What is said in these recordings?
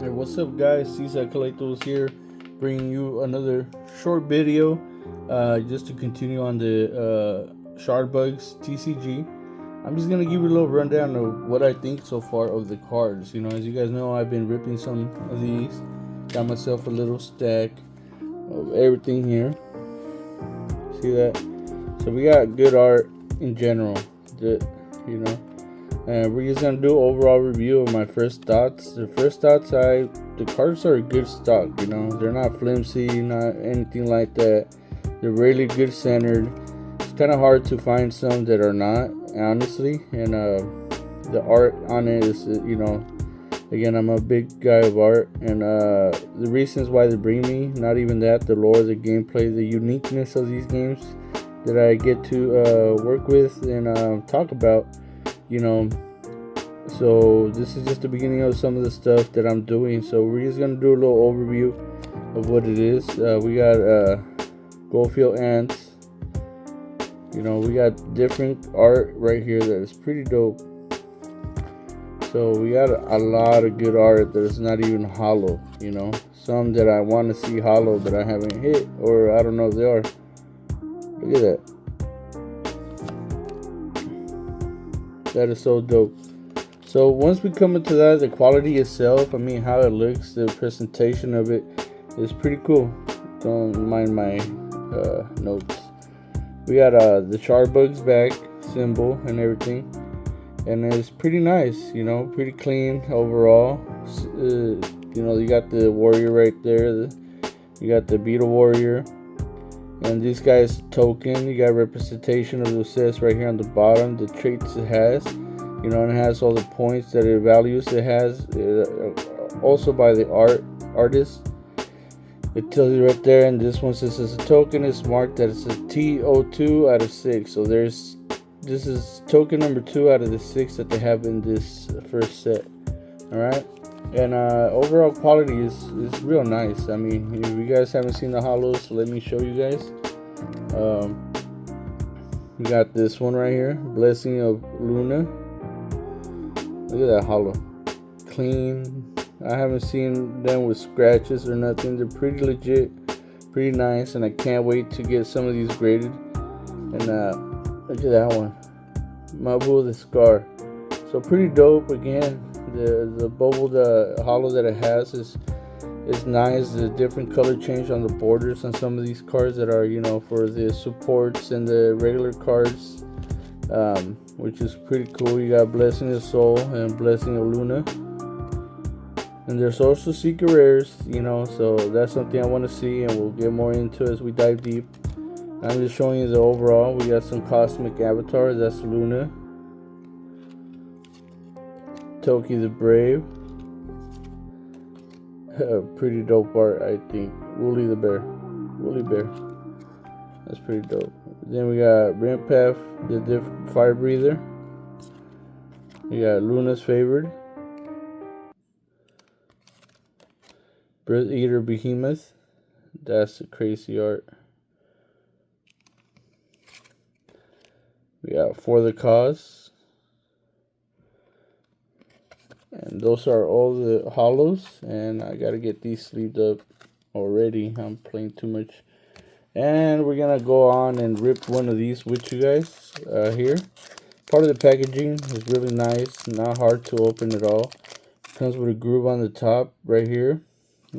Hey, what's up, guys? Cesar Collectibles here, bringing you another short video, just to continue on the Shardbugs TCG. I'm just gonna give you a little rundown of what I think so far of the cards. You know, as you guys know, I've been ripping some of these. Got myself a little stack of everything here. See that? So we got good art in general. You know. And we're just gonna do an overall review of my first thoughts. The cards are a good stock, you know. They're not flimsy, not anything like that. They're really good centered. It's kind of hard to find some that are not, honestly. And the art on it is, you know, again, I'm a big guy of art, and the reasons why they bring me, not even that, the lore, the gameplay, the uniqueness of these games that I get to work with and talk about. You know, so this is just the beginning of some of the stuff that I'm doing. So we're just gonna do a little overview of what it is. We got Goldfield Ants. You know, we got different art right here that is pretty dope. So we got a lot of good art that is not even hollow. You know, some that I want to see hollow that I haven't hit, or I don't know if they are. Look at that. That is so dope. So once we come into that, the quality itself, I mean, how it looks, the presentation of it is pretty cool. Don't mind my notes. We got the Shardbugs back symbol and everything, and it's pretty nice, you know, pretty clean overall. You know, you got the warrior right there, you got the beetle warrior, and this guy's token. You got representation of the sets right here on the bottom, the traits it has, you know, and it has all the points that it values it has, also by the artist. It tells you right there, and this one says it's a token, it's marked that it's a TO2 out of 6. So this is token number 2 out of the 6 that they have in this first set. Alright, and overall quality is real nice. I mean, if you guys haven't seen the hollows, let me show you guys. We got this one right here, Blessing of Luna. Look at that hollow, clean. I haven't seen them with scratches or nothing. They're pretty legit, pretty nice, and I can't wait to get some of these graded. And look at that one, Mabu the Scar. So pretty dope. Again, the bubble, the hollow that it has is nice. The different color change on the borders on some of these cards that are, you know, for the supports and the regular cards, which is pretty cool. You got Blessing of Soul and Blessing of Luna, and there's also secret rares, you know, so that's something I want to see, and we'll get more into as we dive deep. I'm just showing you the overall. We got some Cosmic Avatar, that's Luna. Toki the Brave. Pretty dope art, I think. Woolly Bear. That's pretty dope. Then we got Rimpath, the Fire Breather. We got Luna's Favored. Breath Eater Behemoth. That's the crazy art. We got For the Cause. And those are all the hollows, and I gotta get these sleeved up already. I'm playing too much. And we're gonna go on and rip one of these with you guys here. Part of the packaging is really nice, not hard to open at all. Comes with a groove on the top right here,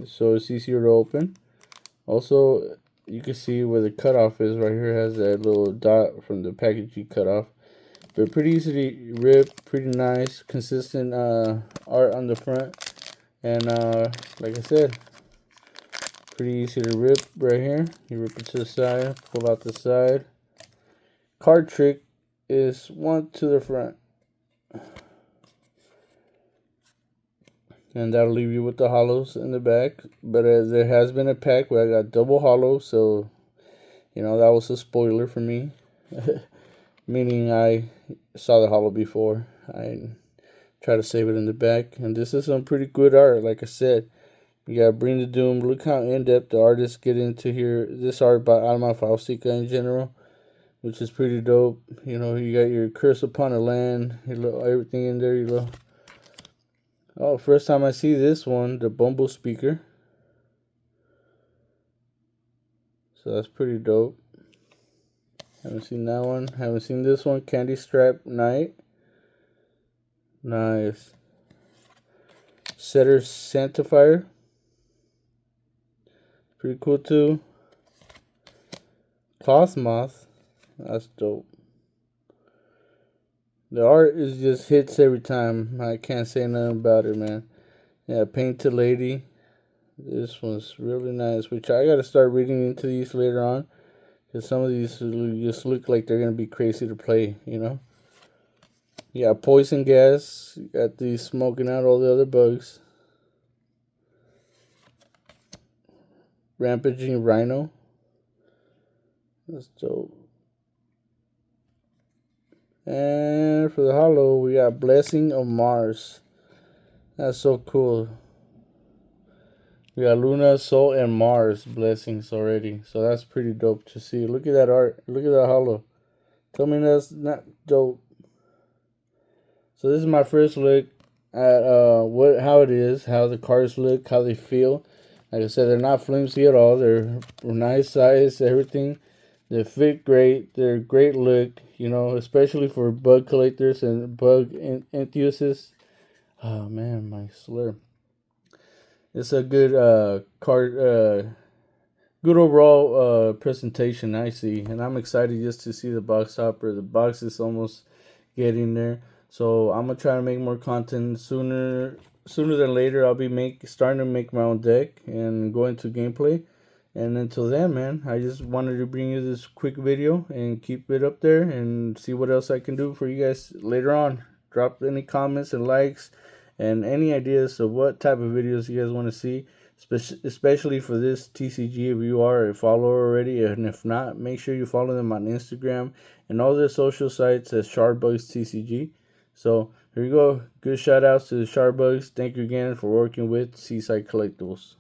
so it's easier to open. Also, you can see where the cutoff is right here. It has that little dot from the packaging cutoff. They're pretty easy to rip, pretty nice, consistent art on the front, and like I said, pretty easy to rip right here. You rip it to the side, pull out the side. Card trick is one to the front, and that'll leave you with the hollows in the back. But there has been a pack where I got double hollow, so you know, that was a spoiler for me. Meaning I saw the hollow before. I try to save it in the back. And this is some pretty good art, like I said. You got Bring the Doom. Look how in-depth the artists get into here. This art by Alma Faustica in general, which is pretty dope. You know, you got your Curse Upon a Land, your little everything in there, your little Oh, first time I see this one, the Bumble speaker. So that's pretty dope. Haven't seen that one. Haven't seen this one, Candy Strap Knight. Nice. Setter Sanctifier. Pretty cool too. Cloth Moth. That's dope. The art is just hits every time. I can't say nothing about it, man. Yeah, Painted Lady. This one's really nice, which I gotta start reading into these later on. Because some of these just look like they're gonna be crazy to play, you know? Yeah, Poison Gas. Got these smoking out all the other bugs. Rampaging Rhino. That's dope. And for the holo, we got Blessing of Mars. That's so cool. We got Luna, Sol, and Mars blessings already. So that's pretty dope to see. Look at that art. Look at that holo. Tell me that's not dope. So this is my first look at how it is, how the cars look, how they feel. Like I said, they're not flimsy at all. They're nice size, everything. They fit great. They're a great look, you know, especially for bug collectors and bug enthusiasts. Oh man, my slur. It's a good good overall presentation I see, and I'm excited just to see the box topper. The box is almost getting there, so I'm gonna try to make more content sooner than later. I'll be starting to make my own deck and go into gameplay. And until then, man, I just wanted to bring you this quick video and keep it up there and see what else I can do for you guys later on. Drop any comments and likes and any ideas of what type of videos you guys want to see, especially for this TCG if you are a follower already, and if not, make sure you follow them on Instagram and all their social sites as Shardbugs TCG. So here you go. Good shout outs to the Shardbugs. Thank you again for working with Seaside Collectibles.